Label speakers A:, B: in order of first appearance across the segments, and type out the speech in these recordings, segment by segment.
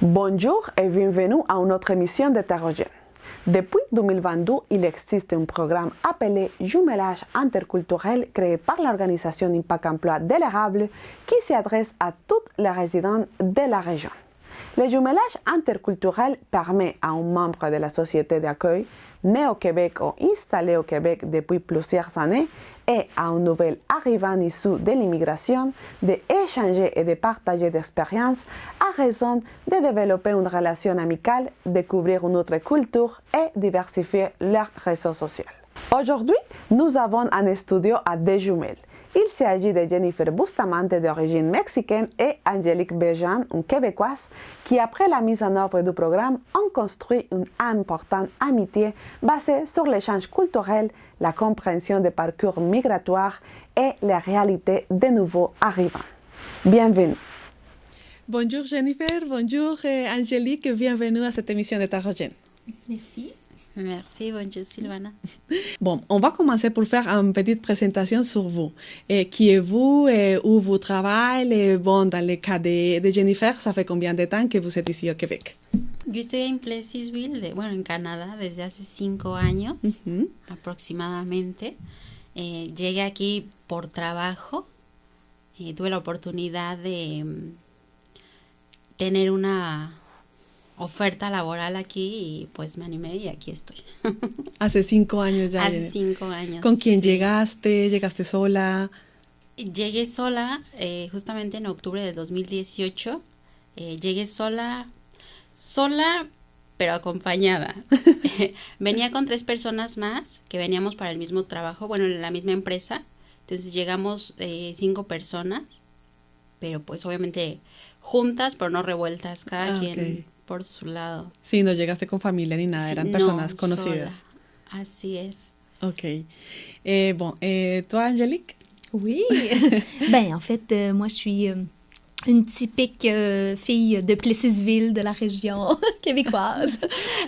A: Bonjour et bienvenue à une autre émission d'Hétérogène. Depuis 2022, il existe un programme appelé Jumelage interculturel créé par l'organisation Impact Emploi de l'Érable qui s'adresse à toutes les résidents de la région. Le jumelage interculturel permet à un membre de la société d'accueil né au Québec ou installé au Québec depuis plusieurs années et à un nouvel arrivant issu de l'immigration d'échanger et de partager d'expériences à raison de développer une relation amicale, découvrir une autre culture et diversifier leur réseau social. Aujourd'hui, nous avons un studio à deux jumelles. Il s'agit de Jennifer Bustamante d'origine mexicaine et Angélique Béjean, une Québécoise, qui après la mise en œuvre du programme ont construit une importante amitié basée sur l'échange culturel, la compréhension des parcours migratoires et les réalités des nouveaux arrivants. Bienvenue.
B: Bonjour Jennifer, bonjour Angélique, bienvenue à cette émission d'Hétérogène.
C: Merci. Merci, bonjour Sylvana.
B: Bon, on va commencer pour faire une petite présentation sur vous. Qui êtes-vous, où vous travaillez? Bon, dans le cas de Jennifer, ça fait combien de temps que vous êtes ici au Québec?
C: Yo estoy en Pleasantville, en Canadá, desde hace 5 años aproximadamente. Llegué aquí por trabajo. Tuve la oportunidad de tener una oferta laboral aquí y pues me animé y aquí estoy.
B: Hace 5 años ya.
C: Hace 5 años.
B: ¿Con quién llegaste? ¿Llegaste sola?
C: Llegué sola justamente en octubre de 2018. Llegué sola, pero acompañada. Venía con 3 personas más que veníamos para el mismo trabajo, en la misma empresa. Entonces llegamos 5 personas, pero pues obviamente juntas, pero no revueltas, cada quien por su lado.
B: Sí, no llegaste con familia ni nada, eran personas conocidas.
C: Sola. Así es.
B: Ok. Toi, Angélique?
D: Oui. En fait, moi, je suis une typique fille de Plessisville, de la région québécoise.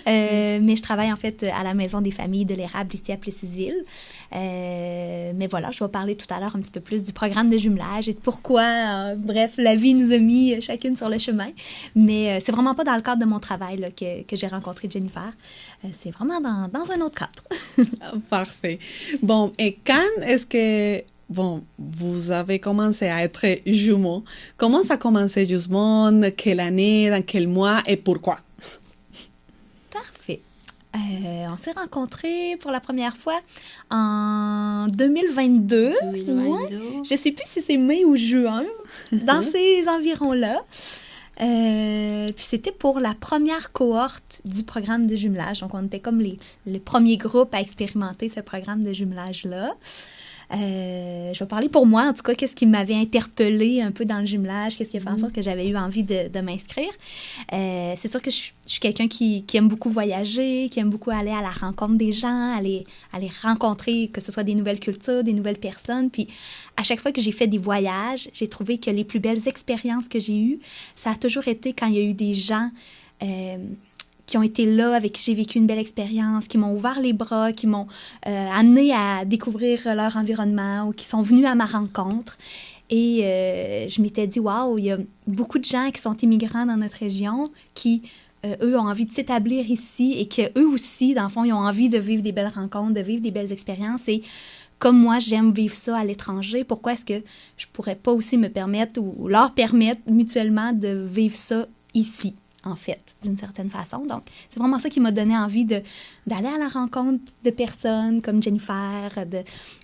D: Mais je travaille en fait à la Maison des familles de l'Érable ici à Plessisville. Mais voilà, je vais parler tout à l'heure un petit peu plus du programme de jumelage et de pourquoi, bref, la vie nous a mis chacune sur le chemin. Mais c'est vraiment pas dans le cadre de mon travail là, que j'ai rencontré Jennifer. C'est vraiment dans un autre cadre.
B: Parfait. Bon, et quand est-ce que vous avez commencé à être jumeaux? Comment ça a commencé justement? Quelle année? Dans quel mois? Et pourquoi?
D: Parfait. On s'est rencontrés pour la première fois en 2022. Ouais. Je ne sais plus si c'est mai ou juin, dans ces environs-là. Puis c'était pour la première cohorte du programme de jumelage. Donc, on était comme le premier groupe à expérimenter ce programme de jumelage-là. Je vais parler pour moi, en tout cas, qu'est-ce qui m'avait interpellée un peu dans le jumelage, qu'est-ce qui a fait en sorte que j'avais eu envie de m'inscrire. C'est sûr que je suis quelqu'un qui aime beaucoup voyager, qui aime beaucoup aller à la rencontre des gens, aller rencontrer, que ce soit des nouvelles cultures, des nouvelles personnes. Puis à chaque fois que j'ai fait des voyages, j'ai trouvé que les plus belles expériences que j'ai eues, ça a toujours été quand il y a eu des gens qui ont été là, avec qui j'ai vécu une belle expérience, qui m'ont ouvert les bras, qui m'ont amené à découvrir leur environnement ou qui sont venus à ma rencontre. Et je m'étais dit, waouh, il y a beaucoup de gens qui sont immigrants dans notre région qui, eux, ont envie de s'établir ici et qu'eux aussi, dans le fond, ils ont envie de vivre des belles rencontres, de vivre des belles expériences. Et comme moi, j'aime vivre ça à l'étranger, pourquoi est-ce que je pourrais pas aussi me permettre ou leur permettre mutuellement de vivre ça ici? En fait, d'une certaine façon. Donc, c'est vraiment ça qui m'a donné envie d'aller à la rencontre de personnes comme Jennifer,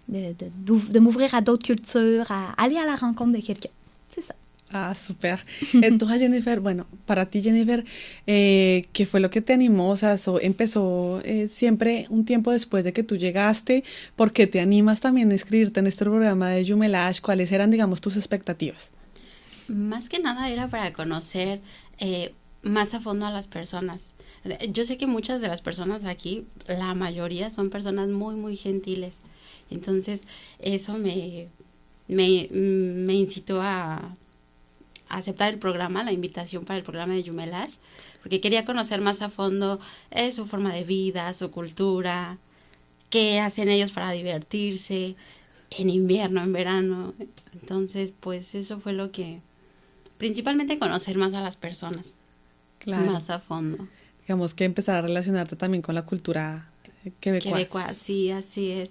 D: de m'ouvrir à d'autres cultures, à aller à la rencontre de quelqu'un. C'est ça.
B: Ah, super. Entonces, Jennifer, para ti, Jennifer, ¿qué fue lo que te animó? O sea, empezó siempre un tiempo después de que tú llegaste. ¿Por qué te animas también a inscribirte en este programa de Jumelage? ¿Cuáles eran, digamos, tus expectativas?
C: Más que nada era para conocer más a fondo a las personas. Yo sé que muchas de las personas aquí, la mayoría son personas muy, muy gentiles. Entonces, eso me incitó a aceptar el programa, la invitación para el programa de Jumelage, porque quería conocer más a fondo su forma de vida, su cultura, qué hacen ellos para divertirse en invierno, en verano. Entonces, pues eso fue lo que... Principalmente conocer más a las personas.
B: Claro.
C: más a fondo.
B: Digamos que empezar a relacionarte también con la cultura quebecois.
C: Quebecois, sí, así es.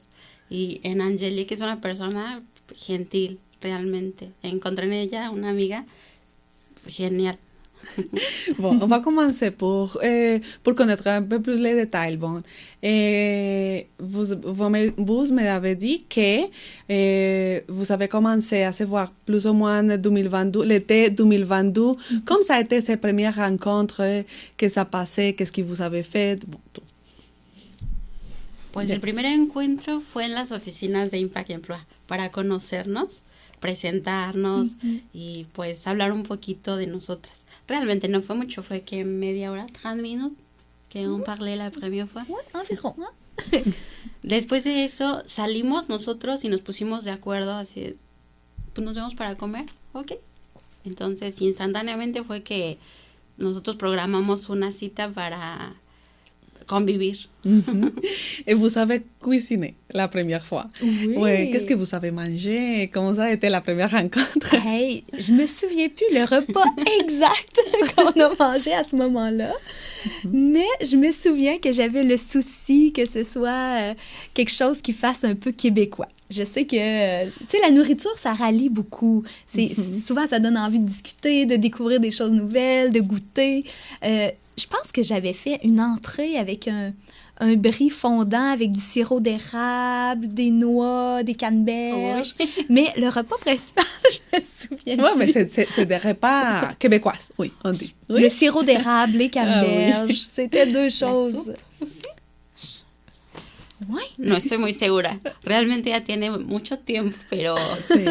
C: Y en Angélique es una persona gentil, realmente. Encontré en ella una amiga génial.
B: Bon, on va commencer pour connaître un peu plus les détails. Bon, vous m'avez dit que vous avez commencé à se voir plus ou moins l'été 2022. Comment ça a été ces premières rencontres? ¿Qué ça passé? Qu'est-ce que vous avez fait? Bon, tout.
C: Pues el primer encuentro fue en las oficinas de Impact Emploi para conocernos, presentarnos y pues hablar un poquito de nosotras. Realmente no fue mucho, fue que media hora, 30 minutos, que on parlait la première fois.
D: Ouais, environ.
C: Después de eso salimos nosotros y nos pusimos de acuerdo, así, pues nos vemos para comer, ok. Entonces instantáneamente fue que nosotros programamos una cita para convivir.
B: Et vous savez cuisiner la première fois.
D: Oui.
B: Ouais, qu'est-ce que vous savez manger? Comment ça a été la première rencontre?
D: Hey, je me souviens plus le repas exact qu'on a mangé à ce moment-là, mais je me souviens que j'avais le souci que ce soit quelque chose qui fasse un peu québécois. Je sais que, tu sais, la nourriture, ça rallie beaucoup. Souvent, ça donne envie de discuter, de découvrir des choses nouvelles, de goûter. Je pense que j'avais fait une entrée avec un brie fondant avec du sirop d'érable, des noix, des canneberges. Oui. Mais le repas principal, je me souviens.
B: Oui, mais c'est des repas québécois, oui, on dit. Oui.
D: Le sirop d'érable, les canneberges, oui. C'était deux choses.
C: La soupe aussi. No estoy muy segura. Realmente ya tiene mucho tiempo, pero sí.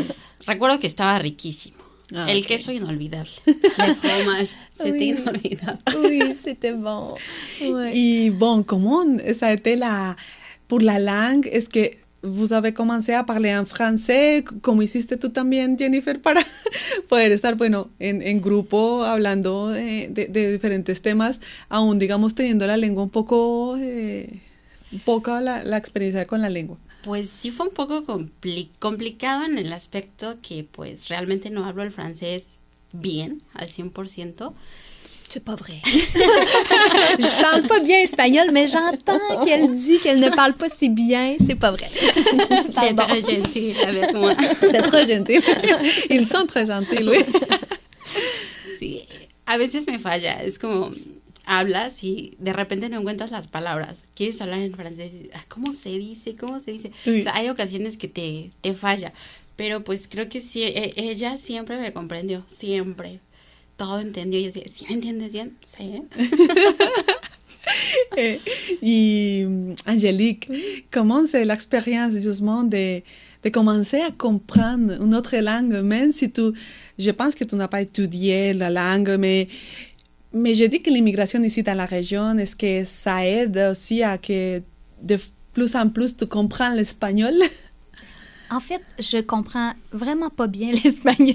C: Recuerdo que estaba riquísimo. Ah, el queso inolvidable. Le fromage, c'était inolvidable.
D: Oui, c'était bon. Ouais.
B: Et bon, comment ça a été pour la langue? Est-ce que vous avez commencé a parler en français, como hiciste tú también, Jennifer, para poder estar, bueno, en grupo hablando de diferentes temas, aún, digamos, teniendo la lengua un poco la experiencia con la lengua?
C: Pues sí fue un poco complicado en el aspecto que pues realmente no hablo el francés bien, al 100%.
D: C'est pas vrai. Je parle pas bien espagnol, mais j'entends qu'elle dit qu'elle ne parle pas si bien. C'est pas vrai.
C: C'est très gentil avec moi.
B: C'est très gentil. Ils sont très gentils, oui.
C: Sí, a veces me falla. Es como hablas y de repente no encuentras las palabras. Quieres hablar en francés. ¿Cómo se dice? ¿Cómo se dice? Sí. O sea, hay ocasiones que te falla. Pero pues creo que sí, ella siempre me comprendió. Siempre. Todo entendió. Y yo decía, ¿sí me entiendes bien? Sí.
B: Y Angélique, comment c'est l'expérience justement de commencer à comprendre une autre langue, même si je pense que tu n'as pas étudié la langue, mais je dis que l'immigration ici dans la région, est-ce que ça aide aussi à que de plus en plus tu comprends l'espagnol?
D: En fait, je comprends vraiment pas bien l'espagnol.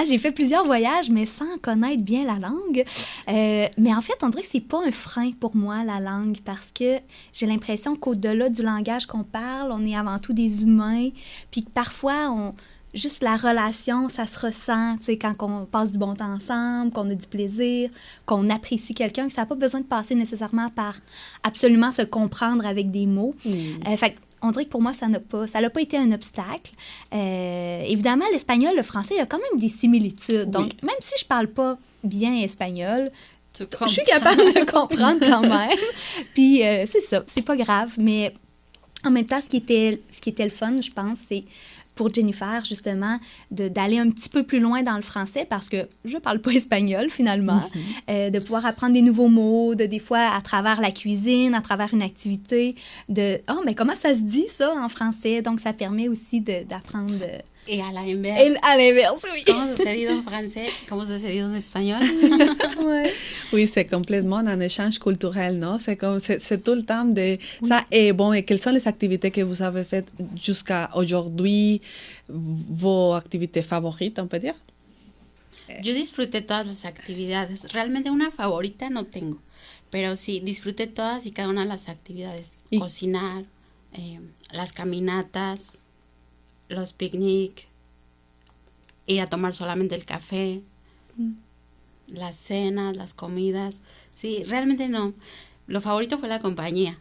D: J'ai fait plusieurs voyages, mais sans connaître bien la langue. Mais en fait, on dirait que c'est pas un frein pour moi, la langue, parce que j'ai l'impression qu'au-delà du langage qu'on parle, on est avant tout des humains, puis que parfois, juste la relation, ça se ressent, tu sais, quand on passe du bon temps ensemble, qu'on a du plaisir, qu'on apprécie quelqu'un, que ça n'a pas besoin de passer nécessairement par absolument se comprendre avec des mots. Fait on dirait que pour moi, ça n'a pas été un obstacle. Évidemment, l'espagnol, le français, il y a quand même des similitudes. Donc, même si je ne parle pas bien espagnol, je suis capable de comprendre quand même. Puis, c'est ça, c'est pas grave. Mais en même temps, ce qui était le fun, je pense, c'est pour Jennifer, justement, d'aller un petit peu plus loin dans le français parce que je parle pas espagnol, finalement. De pouvoir apprendre des nouveaux mots, des fois, à travers la cuisine, à travers une activité, mais comment ça se dit, ça, en français? Donc, ça permet aussi d'apprendre...
C: Et à l'inverse.
D: À l'inverse, oui.
C: Comment ça se dit en français? Comment ça se dit en espagnol?
D: Ouais.
B: Oui, c'est complètement un échange culturel, non? C'est tout le temps de ça. Et bon, et quelles sont les activités que vous avez faites jusqu'à aujourd'hui? Vos activités favorites, on peut dire?
C: Yo disfruté todas las actividades. Realmente una favorita no tengo. Pero sí, disfruté todas y cada una de las actividades. Cocinar, las caminatas, los picnic, ir a tomar solamente el café. las cenas, las comidas. Sí, realmente no. Lo favorito fue la compañía.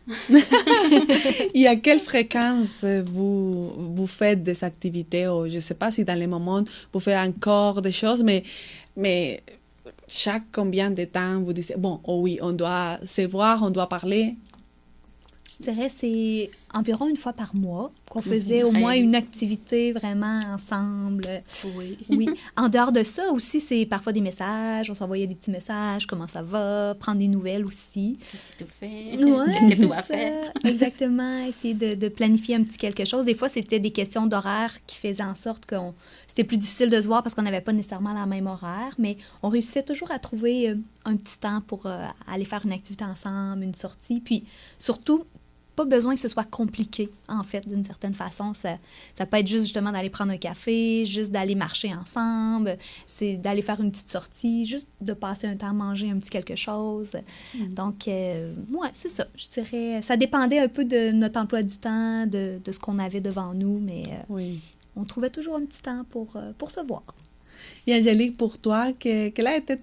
B: Et à quelle fréquence vous faites des activités, ou je ne sais pas si dans les moments vous faites encore des choses, mais chaque combien de temps vous dites, bon, oh oui, on doit se voir, on doit parler?
D: Je dirais c'est environ une fois par mois qu'on faisait au moins une activité vraiment ensemble.
C: Oui.
D: Oui. En dehors de ça aussi, c'est parfois des messages. On s'envoyait des petits messages. Comment ça va? Prendre des nouvelles aussi.
C: Qu'est-ce que tu fais?
D: Ouais,
C: Qu'est-ce que tu vas
D: c'est ça.
C: faire?
D: Exactement. Essayer de planifier un petit quelque chose. Des fois, c'était des questions d'horaire qui faisaient en sorte que c'était plus difficile de se voir parce qu'on n'avait pas nécessairement la même horaire, mais on réussissait toujours à trouver un petit temps pour aller faire une activité ensemble, une sortie. Puis surtout, pas besoin que ce soit compliqué, en fait, d'une certaine façon. Ça peut être juste, justement, d'aller prendre un café, juste d'aller marcher ensemble, c'est d'aller faire une petite sortie, juste de passer un temps, manger un petit quelque chose. Donc, ouais, c'est ça. Je dirais, ça dépendait un peu de notre emploi du temps, de ce qu'on avait devant nous, mais
B: Oui.
D: on trouvait toujours un petit temps pour se voir.
B: Et Angélique, pour toi, quelle a été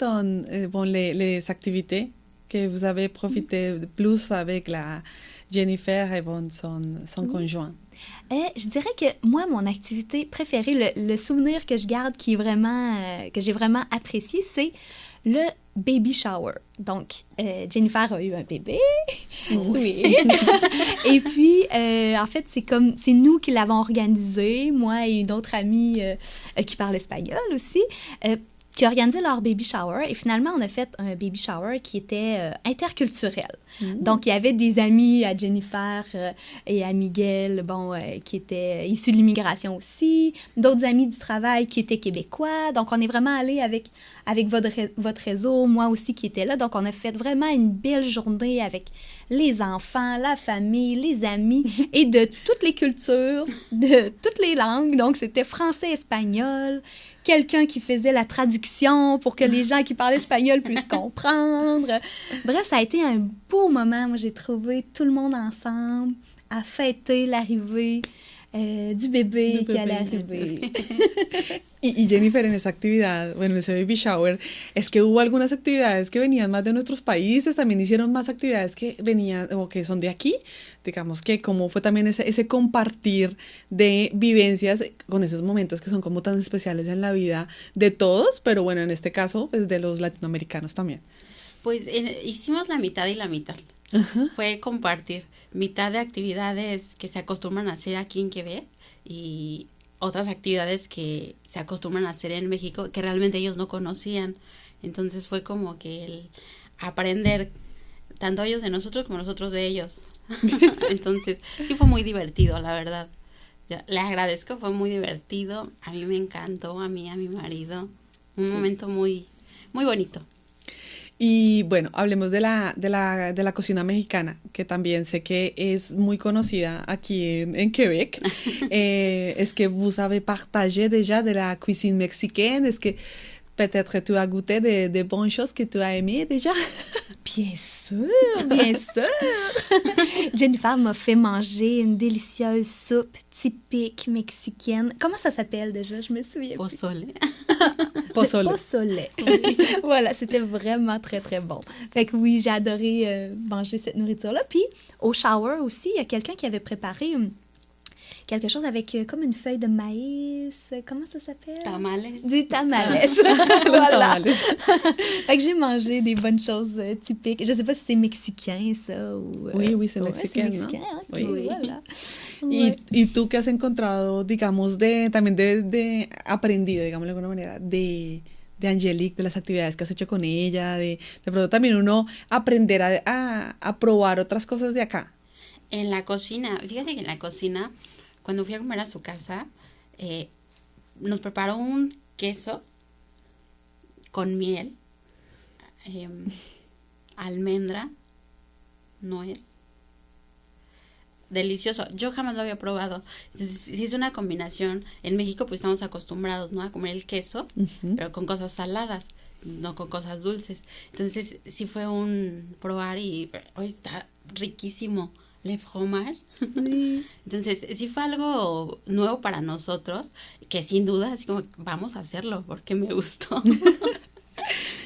B: les activités que vous avez profité plus avec la Jennifer et son conjoint?
D: Je dirais que moi, mon activité préférée, le souvenir que je garde qui est vraiment, que j'ai vraiment apprécié, c'est le baby shower. Donc, Jennifer a eu un bébé. Oui. Et puis, en fait, c'est nous qui l'avons organisé, moi et une autre amie qui parle espagnol aussi, qui a organisé leur baby shower. Et finalement, on a fait un baby shower qui était interculturel. Donc, il y avait des amis à Jennifer et à Miguel, qui étaient issus de l'immigration aussi. D'autres amis du travail qui étaient québécois. Donc, on est vraiment allé avec votre réseau, moi aussi qui était là. Donc, on a fait vraiment une belle journée avec les enfants, la famille, les amis et de toutes les cultures, de toutes les langues. Donc, c'était français, espagnol, quelqu'un qui faisait la traduction pour que les gens qui parlent espagnol puissent comprendre. Bref, ça a été un beau moment. Moi, j'ai trouvé tout le monde ensemble à fêter l'arrivée du bébé qui allait arriver.
B: Y Jennifer, en esa actividad, bueno, en ese baby shower, es que hubo algunas actividades que venían más de nuestros países, también hicieron más actividades que venían o que son de aquí, digamos que como fue también ese compartir de vivencias con esos momentos que son como tan especiales en la vida de todos, pero bueno, en este caso, pues de los latinoamericanos también.
C: Pues hicimos la mitad y la mitad. Fue compartir mitad de actividades que se acostumbran a hacer aquí en Quebec y otras actividades que se acostumbran a hacer en México que realmente ellos no conocían. Entonces fue como que el aprender tanto ellos de nosotros como nosotros de ellos. Entonces sí fue muy divertido, la verdad. Yo le agradezco, fue muy divertido. A mí me encantó, a mí, a mi marido. Un momento muy, muy bonito.
B: Y bueno, hablemos de la cocina mexicana, que también sé que es muy conocida aquí en Québec. Est-ce que vous avez partagé déjà de la cuisine mexicaine? Est-ce que peut-être tu as goûté de bonnes choses que tu as aimées déjà?
D: Bien sûr, bien sûr. Jennifer m'a fait manger une délicieuse soupe typique mexicaine. Comment ça s'appelle déjà? Je me souviens.
C: Pozole.
B: Pozole.
D: Pozole. Voilà, c'était vraiment très, très bon. Fait que oui, j'ai adoré manger cette nourriture-là. Puis, au shower aussi, il y a quelqu'un qui avait préparé quelque chose avec comme une feuille de maïs. Comment ça s'appelle?
C: Tamales.
D: Du tamales. Voilà. Fait que j'ai mangé des bonnes choses typiques. Je sais pas si c'est mexicain, ça. Ou,
B: oui, c'est mexicain,
D: c'est mexicain,
B: ¿no?
D: Okay,
B: Oui.
D: Voilà.
B: ¿Y tú qué has encontrado, digamos, también de aprendido, digamos de alguna manera, de Angélique, de las actividades que has hecho con ella, de pronto también uno aprender a probar otras cosas de acá?
C: En la cocina, fíjate que en la cocina, cuando fui a comer a su casa, nos preparó un queso con miel, almendra, nuez. Delicioso. Yo jamás lo había probado. Entonces, si es una combinación, en México pues estamos acostumbrados, ¿no? A comer el queso, pero con cosas saladas, no con cosas dulces. Entonces, sí fue un probar y hoy está riquísimo. Le fromage. Sí. Entonces, sí fue algo nuevo para nosotros, que sin duda, así como, vamos a hacerlo, porque me gustó.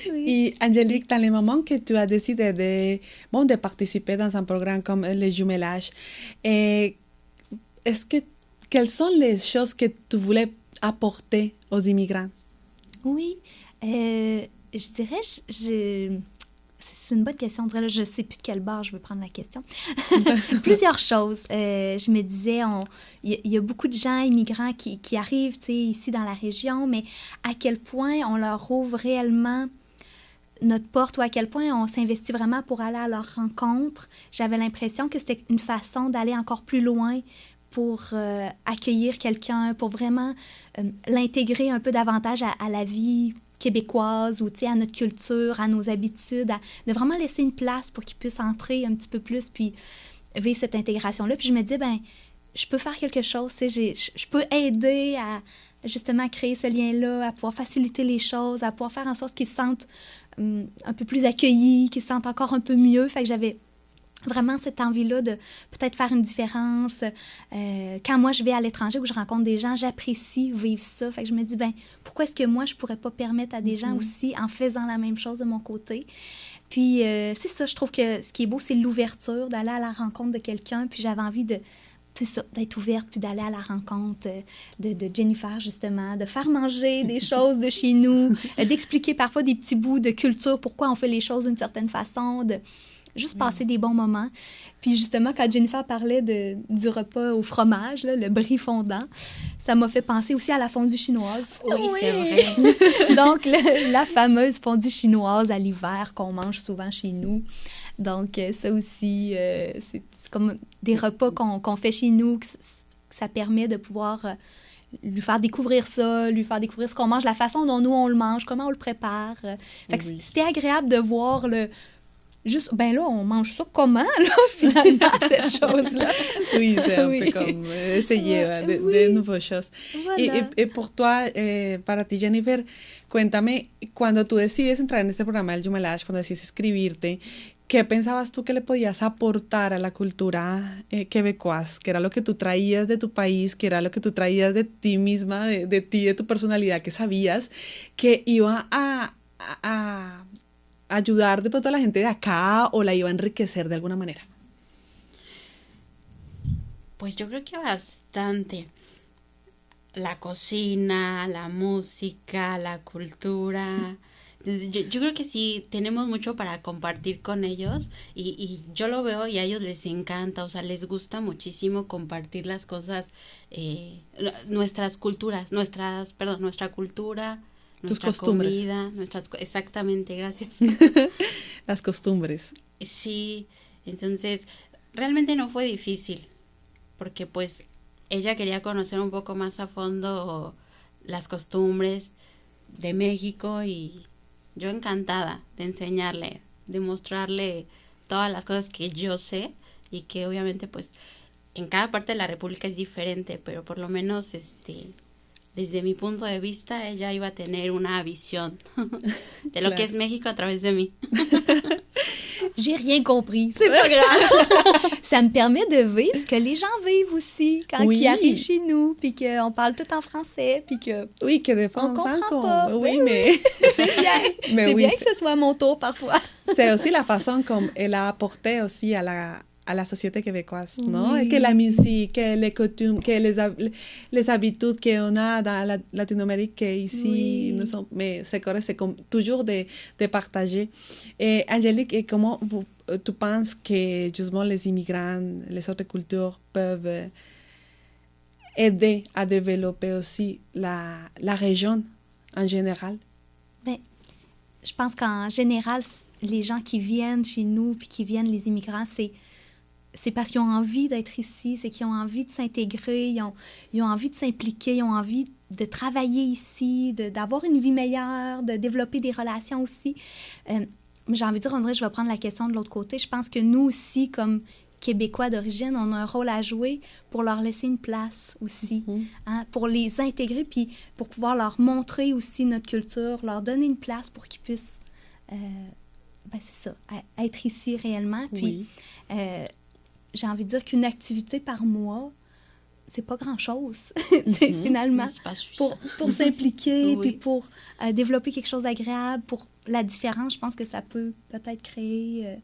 D: Oui.
B: Et Angélique, dans les moments que tu as décidé de participer dans un programme comme le jumelage, quelles sont les choses que tu voulais apporter aux immigrants?
D: Oui, je dirais, c'est une bonne question. Je ne sais plus de quel bord je veux prendre la question. Plusieurs choses. Je me disais, il y a beaucoup de gens immigrants qui arrivent ici dans la région, mais à quel point on leur ouvre réellement notre porte ou à quel point on s'investit vraiment pour aller à leur rencontre. J'avais l'impression que c'était une façon d'aller encore plus loin pour accueillir quelqu'un, pour vraiment l'intégrer un peu davantage à la vie québécoise ou à notre culture, à nos habitudes, de vraiment laisser une place pour qu'ils puissent entrer un petit peu plus puis vivre cette intégration-là. Puis je me dis, je peux faire quelque chose, je peux aider à justement créer ce lien-là, à pouvoir faciliter les choses, à pouvoir faire en sorte qu'ils se sentent un peu plus accueillis, qu'ils se sentent encore un peu mieux. Fait que j'avais vraiment cette envie-là de peut-être faire une différence. Quand moi, je vais à l'étranger où je rencontre des gens, j'apprécie vivre ça. Fait que je me dis, pourquoi est-ce que moi, je pourrais pas permettre à des gens aussi en faisant la même chose de mon côté? Puis, c'est ça, je trouve que ce qui est beau, c'est l'ouverture, d'aller à la rencontre de quelqu'un. Puis j'avais envie d'être ouverte, puis d'aller à la rencontre de Jennifer, justement, de faire manger des choses de chez nous, d'expliquer parfois des petits bouts de culture, pourquoi on fait les choses d'une certaine façon, de juste passer des bons moments. Puis justement, quand Jennifer parlait du repas au fromage, là, le brie fondant, ça m'a fait penser aussi à la fondue chinoise.
C: Oui. C'est vrai.
D: Donc, la fameuse fondue chinoise à l'hiver qu'on mange souvent chez nous. Donc, ça aussi, c'est comme des repas qu'on fait chez nous, que ça permet de pouvoir lui faire découvrir ça, lui faire découvrir ce qu'on mange, la façon dont nous, on le mange, comment on le prépare. Fait que c'était agréable de voir juste, là, on mange ça comment, là, finalement, cette chose-là?
B: Oui, c'est un peu comme essayer de nouvelles choses.
D: Voilà.
B: Y por toi, para ti, Jennifer, cuéntame, cuando tú decides entrar en este programa del Jumelage, cuando decides escribirte, ¿qué pensabas tú que le podías aportar a la cultura quebecoise? ¿Qué era lo que tú traías de tu país? ¿Qué era lo que tú traías de ti misma, de ti, de tu personalidad, que sabías que iba a ayudar de pronto a la gente de acá o la iba a enriquecer de alguna manera?
C: Pues yo creo que bastante. La cocina, la música, la cultura. Yo creo que sí, tenemos mucho para compartir con ellos y yo lo veo y a ellos les encanta, o sea, les gusta muchísimo compartir las cosas, nuestras culturas, nuestra cultura, nuestra comida, exactamente, gracias.
B: Las costumbres.
C: Sí, entonces realmente no fue difícil, porque pues ella quería conocer un poco más a fondo las costumbres de México y yo encantada de enseñarle, de mostrarle todas las cosas que yo sé y que obviamente pues en cada parte de la República es diferente, pero por lo menos desde mi punto de vista ella iba a tener una visión de lo que es México a través de mí.
D: J'ai rien compris, c'est pas grave. Ça me permet de vivre, parce que les gens vivent aussi quand ils arrivent chez nous, puis qu'on parle tout en français, puis que...
B: Oui, que des fois
D: on comprend pas.
B: Oui, mais...
D: C'est bien.
B: Mais
D: c'est
B: oui,
D: bien que ce soit mon tour parfois.
B: C'est aussi la façon comme elle a apporté aussi à la société québécoise, non?
D: Oui.
B: Que la musique, que les coutumes, que les habitudes qu'on a dans la Latino-Amérique ici,
D: Oui.
B: mais c'est correct, c'est comme toujours de partager. Et Angélique, comment tu penses que justement les immigrants, les autres cultures peuvent aider à développer aussi la région en général?
D: Je pense qu'en général, les gens qui viennent chez nous, puis qui viennent, les immigrants, c'est parce qu'ils ont envie d'être ici, c'est qu'ils ont envie de s'intégrer, ils ont envie de s'impliquer, ils ont envie de travailler ici, d'avoir une vie meilleure, de développer des relations aussi. J'ai envie de dire, on dirait, je vais prendre la question de l'autre côté. Je pense que nous aussi, comme Québécois d'origine, on a un rôle à jouer pour leur laisser une place aussi, pour les intégrer, puis pour pouvoir leur montrer aussi notre culture, leur donner une place pour qu'ils puissent, c'est ça, être ici réellement. Puis, j'ai envie de dire qu'une activité par mois c'est pas grand-chose, finalement, pour s'impliquer, puis pour développer quelque chose d'agréable, pour la différence, je pense que ça peut peut-être créer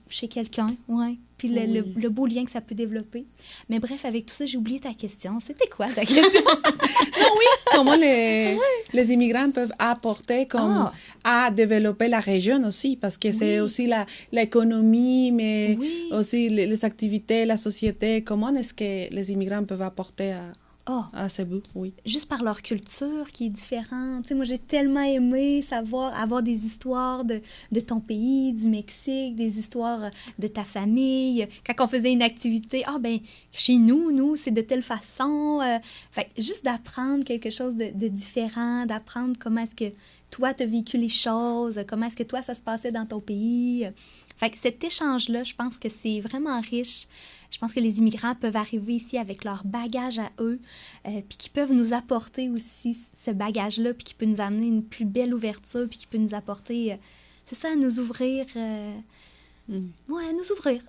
D: chez quelqu'un, ouais. Puis le beau lien que ça peut développer. Mais bref, avec tout ça, j'ai oublié ta question. C'était quoi ta question?
B: Comment les immigrants peuvent apporter à développer la région aussi, parce que c'est aussi l'économie, mais aussi les activités, la société. Comment est-ce que les immigrants peuvent apporter à Cebu?
D: Juste par leur culture qui est différente. Tu sais, moi, j'ai tellement aimé avoir des histoires de ton pays, du Mexique, des histoires de ta famille. Quand on faisait une activité, chez nous, c'est de telle façon. Fait juste d'apprendre quelque chose de différent, d'apprendre comment est-ce que toi, tu as vécu les choses, comment est-ce que toi, ça se passait dans ton pays. Fait que cet échange-là, je pense que c'est vraiment riche. Je pense que les immigrants peuvent arriver ici avec leur bagage à eux, puis qui peuvent nous apporter aussi ce bagage-là, puis qui peut nous amener une plus belle ouverture, puis qui peut nous apporter, c'est ça, nous ouvrir. Nous ouvrir,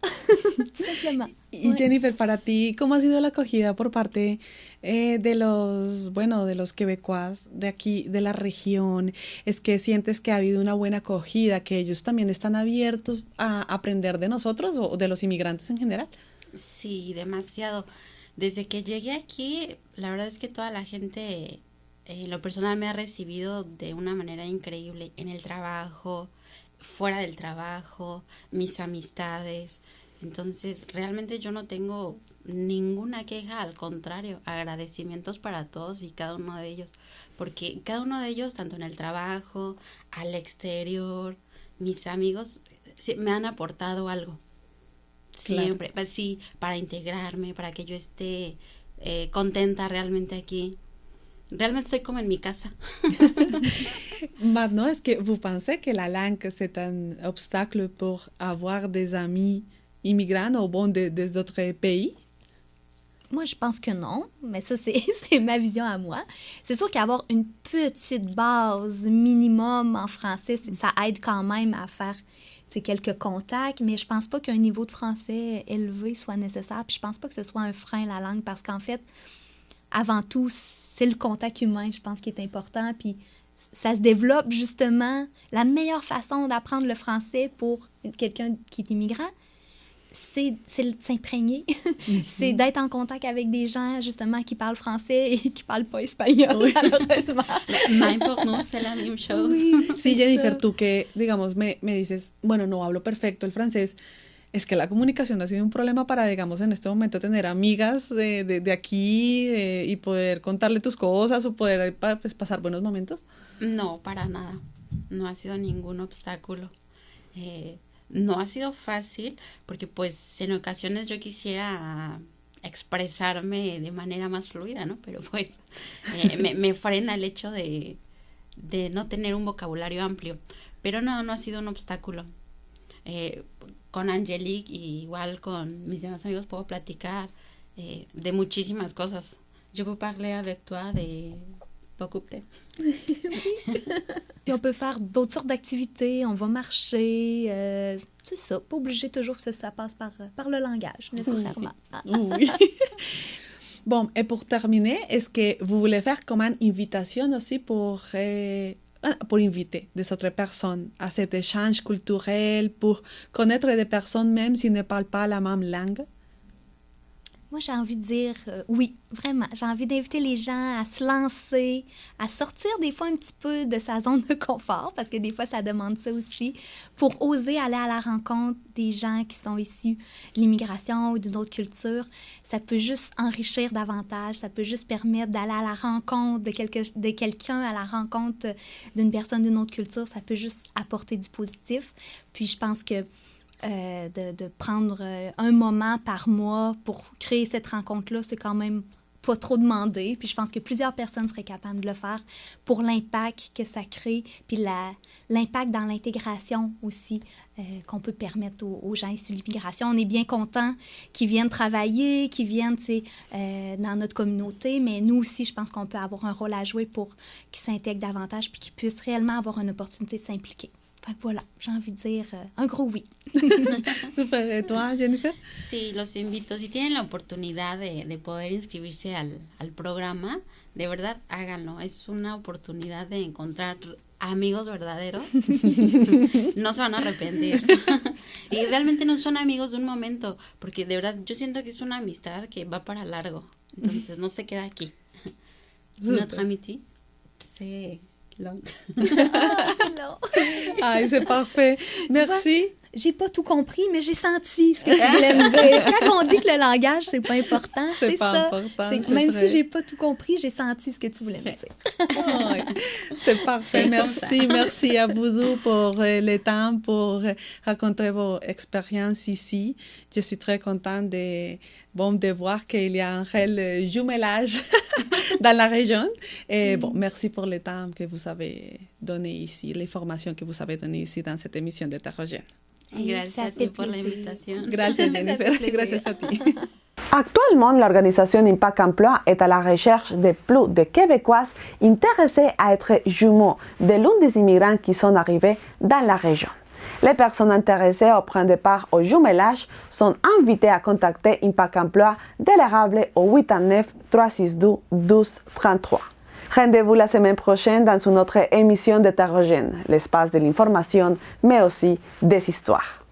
D: tout simplement.
B: Y Jennifer, para ti, ¿cómo ha sido la acogida por parte de los quebecuas de aquí, de la región? ¿Es que sientes que ha habido una buena acogida, que ellos también están abiertos a aprender de nosotros o de los inmigrantes en general?
C: Sí, demasiado. Desde que llegué aquí, la verdad es que toda la gente, en lo personal, me ha recibido de una manera increíble en el trabajo, fuera del trabajo, mis amistades. Entonces, realmente yo no tengo ninguna queja, al contrario, agradecimientos para todos y cada uno de ellos, porque cada uno de ellos, tanto en el trabajo, al exterior, mis amigos, me han aportado algo. Siempre, claro. Sí, para integrarme, para que yo esté contenta realmente aquí. Realmente estoy comme en mi casa.
B: Maintenant, est-ce que vous pensez que la langue, c'est un obstacle pour avoir des amis immigrants au bon des autres pays?
D: Moi, je pense que non, mais ça, c'est ma vision à moi. C'est sûr qu'avoir une petite base minimum en français, ça aide quand même à faire quelques contacts, mais je pense pas qu'un niveau de français élevé soit nécessaire, puis je pense pas que ce soit un frein, la langue, parce qu'en fait, avant tout, c'est le contact humain, je pense, qui est important, puis ça se développe justement. La meilleure façon d'apprendre le français pour quelqu'un qui est immigrant, c'est de s'imprégner, c'est d'être en contact avec des gens, justement, qui parlent français et qui parlent pas espagnol, malheureusement.
C: Même pour nous, c'est la même chose.
B: Sí, Jennifer, tú que, digamos, me dices, bueno, no hablo perfecto el francés, es que la comunicación ha sido un problema para, digamos, en este momento tener amigas de aquí y poder contarle tus cosas o poder pues, pasar buenos momentos.
C: No, para nada. No ha sido ningún obstáculo. No ha sido fácil porque pues en ocasiones yo quisiera expresarme de manera más fluida, ¿no? Pero pues me frena el hecho de no tener un vocabulario amplio. Pero no ha sido un obstáculo. Con Angelique y igual con mis demás amigos puedo platicar de muchísimas cosas. Je peux parler avec toi de beaucoup de
D: Puis on peut faire d'autres sortes d'activités, on va marcher, c'est ça, pas obligé toujours que ça passe par le langage, nécessairement.
B: Oui. Bon, et pour terminer, est-ce que vous voulez faire comme une invitation aussi pour inviter des autres personnes à cet échange culturel, pour connaître des personnes même s'ils ne parlent pas la même langue?
D: Moi, j'ai envie de dire oui, vraiment. J'ai envie d'inviter les gens à se lancer, à sortir des fois un petit peu de sa zone de confort, parce que des fois, ça demande ça aussi, pour oser aller à la rencontre des gens qui sont issus de l'immigration ou d'une autre culture. Ça peut juste enrichir davantage, ça peut juste permettre d'aller à la rencontre de quelqu'un, à la rencontre d'une personne d'une autre culture. Ça peut juste apporter du positif. Puis je pense que de prendre un moment par mois pour créer cette rencontre-là, c'est quand même pas trop demandé. Puis je pense que plusieurs personnes seraient capables de le faire pour l'impact que ça crée, puis l'impact dans l'intégration aussi qu'on peut permettre aux gens issus de l'immigration. On est bien contents qu'ils viennent travailler, qu'ils viennent dans notre communauté, mais nous aussi, je pense qu'on peut avoir un rôle à jouer pour qu'ils s'intègrent davantage puis qu'ils puissent réellement avoir une opportunité de s'impliquer. Fait que voilà, j'ai envie de dire un gros oui.
B: Super. ¿Y tú, Jennifer?
C: Sí, los invito. Si tienen la oportunidad de poder inscribirse al programa, de verdad háganlo. Es una oportunidad de encontrar amigos verdaderos. No se van a arrepentir. Y realmente no son amigos de un momento, porque de verdad yo siento que es una amistad que va para largo. Entonces no se queda aquí. Notre amitié, c'est long.
D: C'est long.
B: Ah, c'est parfait. Merci.
D: J'ai pas tout compris, mais j'ai senti ce que tu voulais me dire. Quand on dit que le langage, c'est pas important, c'est
B: pas
D: ça.
B: important,
D: C'est
B: c'est
D: même
B: vrai.
D: si j'ai pas tout compris, j'ai senti ce que tu voulais me dire.
B: Ouais. C'est parfait. Merci. Merci à vous deux pour le temps, pour raconter vos expériences ici. Je suis très contente de voir qu'il y a un réel jumelage dans la région. Et merci pour le temps que vous avez donné ici, les formations que vous avez données ici dans cette émission d'Hétérogène.
C: Gracias a ti por la invitación.
B: Gracias, Jennifer. Gracias a ti.
A: Actuellement, l'organisation Impact Emploi est à la recherche de plus de Québécoises intéressées à être jumeaux de l'un des immigrants qui sont arrivés dans la région. Les personnes intéressées au prendre part au jumelage sont invitées à contacter Impact Emploi de l'érable au 819-362-1233. Rendez-vous la semaine prochaine dans une autre émission d'Hétérogène, l'espace de l'information, mais aussi des histoires.